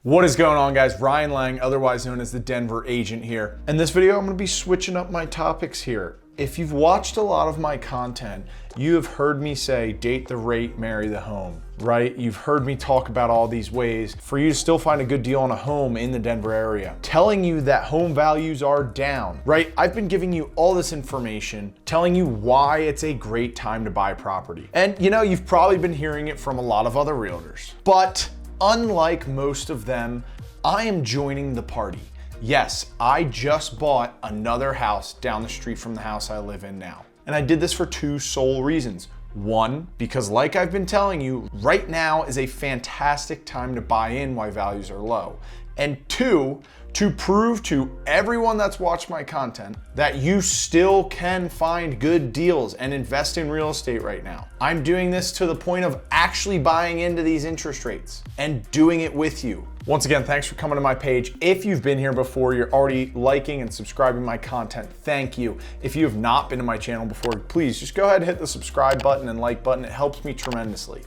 What is going on, guys? Ryan Lang, otherwise known as the Denver Agent here. In this video, I'm going to be switching up my topics here. If you've watched a lot of my content, you have heard me say date the rate, marry the home, right? You've heard me talk about all these ways for you to still find a good deal on a home in the Denver area, telling you that home values are down, right? I've been giving you all this information, telling you why it's a great time to buy property. And you know, you've probably been hearing it from a lot of other realtors, but unlike most of them, I am joining the party. Yes, I just bought another house down the street from the house I live in now. And I did this for two sole reasons. One, because like I've been telling you, right now is a fantastic time to buy in while values are low. And two, to prove to everyone that's watched my content that you still can find good deals and invest in real estate right now. I'm doing this to the point of actually buying into these interest rates and doing it with you. Once again, thanks for coming to my page. If you've been here before, you're already liking and subscribing my content, thank you. If you have not been to my channel before, please just go ahead and hit the subscribe button and like button. It helps me tremendously.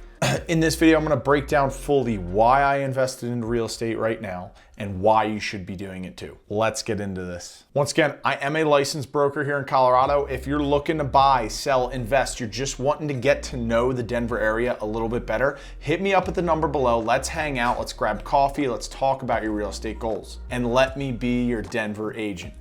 In this video, I'm gonna break down fully why I invested in real estate right now and why you should be doing it too. Let's get into this. Once again, I am a licensed broker here in Colorado. If you're looking to buy, sell, invest, you're just wanting to get to know the Denver area a little bit better, hit me up at the number below. Let's hang out, let's grab coffee, let's talk about your real estate goals, and let me be your Denver agent.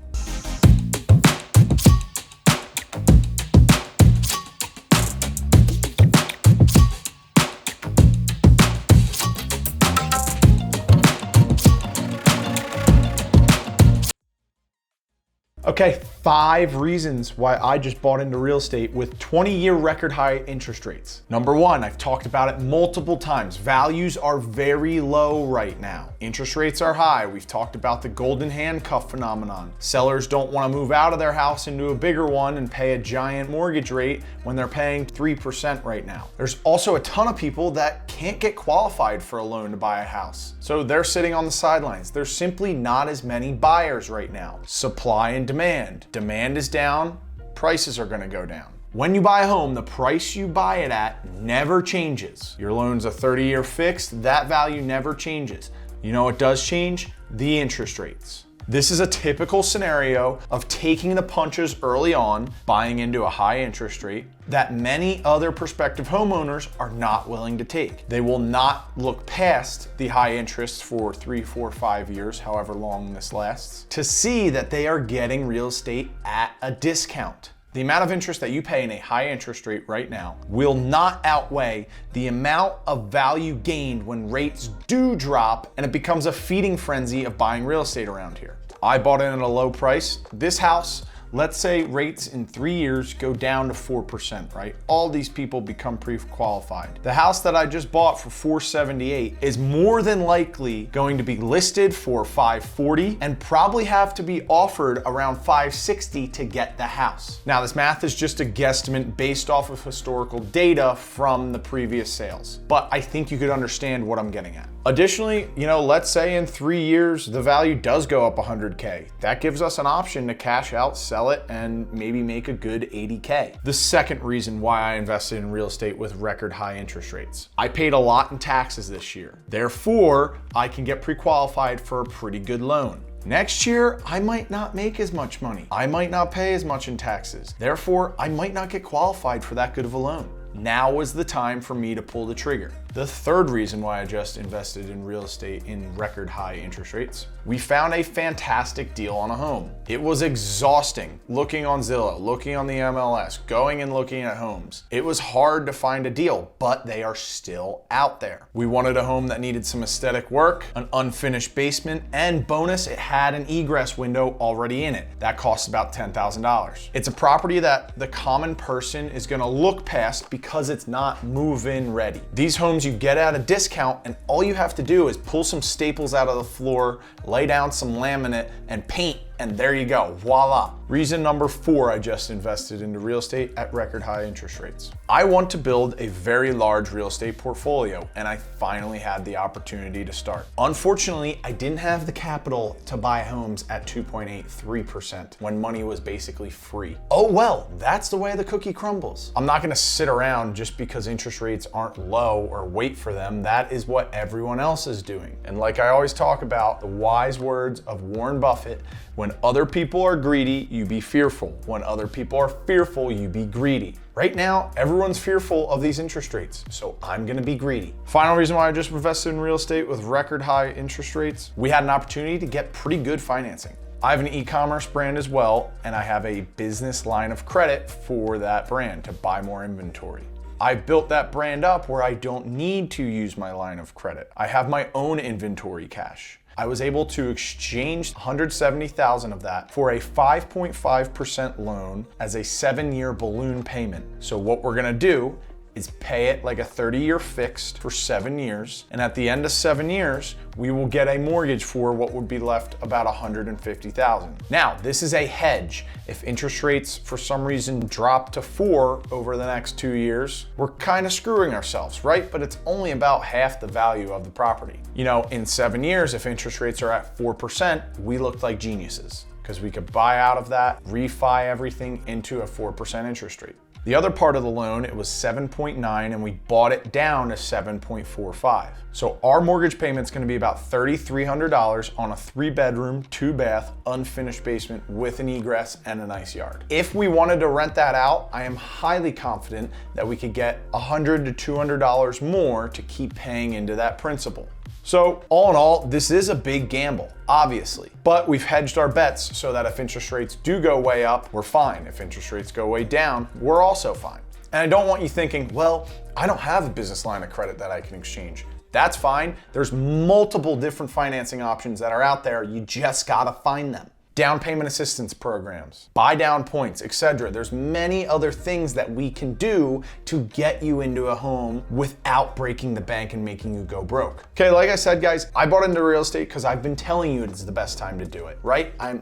Okay, 5 reasons why I just bought into real estate with 20-year record high interest rates. Number 1, I've talked about it multiple times. Values are very low right now. Interest rates are high. We've talked about the golden handcuff phenomenon. Sellers don't want to move out of their house into a bigger one and pay a giant mortgage rate when they're paying 3% right now. There's also a ton of people that can't get qualified for a loan to buy a house. So they're sitting on the sidelines. There's simply not as many buyers right now. Supply and demand. Demand is down, prices are gonna go down. When you buy a home, the price you buy it at never changes. Your loan's a 30-year fixed, that value never changes. You know what does change? The interest rates. This is a typical scenario of taking the punches early on, buying into a high interest rate that many other prospective homeowners are not willing to take. They will not look past the high interest for 3, 4, 5 years, however long this lasts, to see that they are getting real estate at a discount. The amount of interest that you pay in a high interest rate right now will not outweigh the amount of value gained when rates do drop and it becomes a feeding frenzy of buying real estate around here. I bought in at a low price. This house, let's say rates in 3 years go down to 4%, right? All these people become pre-qualified. The house that I just bought for $478 is more than likely going to be listed for $540 and probably have to be offered around $560 to get the house. Now, this math is just a guesstimate based off of historical data from the previous sales, but I think you could understand what I'm getting at. Additionally, you know, let's say in 3 years, the value does go up 100K. That gives us an option to cash out, sell it, and maybe make a good 80K. The second reason why I invested in real estate with record high interest rates. I paid a lot in taxes this year. Therefore, I can get pre-qualified for a pretty good loan. Next year, I might not make as much money. I might not pay as much in taxes. Therefore, I might not get qualified for that good of a loan. Now is the time for me to pull the trigger. The third reason why I just invested in real estate in record high interest rates, we found a fantastic deal on a home. It was exhausting looking on Zillow, looking on the MLS, going and looking at homes. It was hard to find a deal, but they are still out there. We wanted a home that needed some aesthetic work, an unfinished basement, and bonus, it had an egress window already in it. That costs about $10,000. It's a property that the common person is gonna look past because it's not move-in ready. These homes you get at a discount and all you have to do is pull some staples out of the floor, lay down some laminate and paint, And there you go, voila. Reason number 4 I just invested into real estate at record high interest rates. I want to build a very large real estate portfolio, and I finally had the opportunity to start. Unfortunately, I didn't have the capital to buy homes at 2.83% when money was basically free. Oh well, that's the way the cookie crumbles. I'm not gonna sit around just because interest rates aren't low or wait for them. That is what everyone else is doing. And like I always talk about, the wise words of Warren Buffett, when other people are greedy, you be fearful. When other people are fearful, you be greedy. Right now, everyone's fearful of these interest rates, so I'm gonna be greedy. Final reason why I just invested in real estate with record high interest rates, we had an opportunity to get pretty good financing. I have an e-commerce brand as well, and I have a business line of credit for that brand to buy more inventory. I built that brand up where I don't need to use my line of credit. I have my own inventory cash. I was able to exchange $170,000 of that for a 5.5% loan as a 7-year balloon payment. So what we're gonna do is pay it like a 30-year fixed for 7 years. And at the end of 7 years, we will get a mortgage for what would be left about $150,000. Now, this is a hedge. If interest rates for some reason drop to 4 over the next 2 years, we're kind of screwing ourselves, right? But it's only about half the value of the property. You know, in 7 years, if interest rates are at 4%, we looked like geniuses because we could buy out of that, refi everything into a 4% interest rate. The other part of the loan, it was 7.9 and we bought it down to 7.45. So our mortgage payment's gonna be about $3,300 on a 3-bedroom, 2-bath, unfinished basement with an egress and a nice yard. If we wanted to rent that out, I am highly confident that we could get $100 to $200 more to keep paying into that principal. So all in all, this is a big gamble, obviously, but we've hedged our bets so that if interest rates do go way up, we're fine. If interest rates go way down, we're also fine. And I don't want you thinking, well, I don't have a business line of credit that I can exchange. That's fine. There's multiple different financing options that are out there. You just gotta find them. Down payment assistance programs, buy down points, etc. There's many other things that we can do to get you into a home without breaking the bank and making you go broke. Okay, like I said, guys, I bought into real estate because I've been telling you it's the best time to do it, right? I'm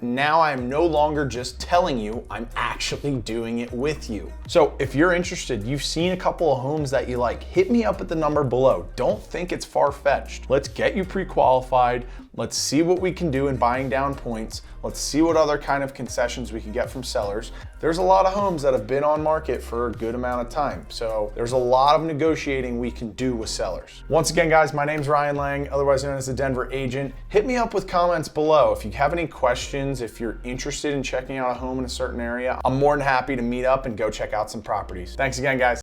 no longer just telling you, I'm actually doing it with you. So if you're interested, you've seen a couple of homes that you like, hit me up at the number below. Don't think it's far-fetched. Let's get you pre-qualified. Let's see what we can do in buying down points. Let's see what other kind of concessions we can get from sellers. There's a lot of homes that have been on market for a good amount of time. So there's a lot of negotiating we can do with sellers. Once again, guys, my name's Ryan Lang, otherwise known as the Denver Agent. Hit me up with comments below. If you have any questions, if you're interested in checking out a home in a certain area, I'm more than happy to meet up and go check out some properties. Thanks again, guys.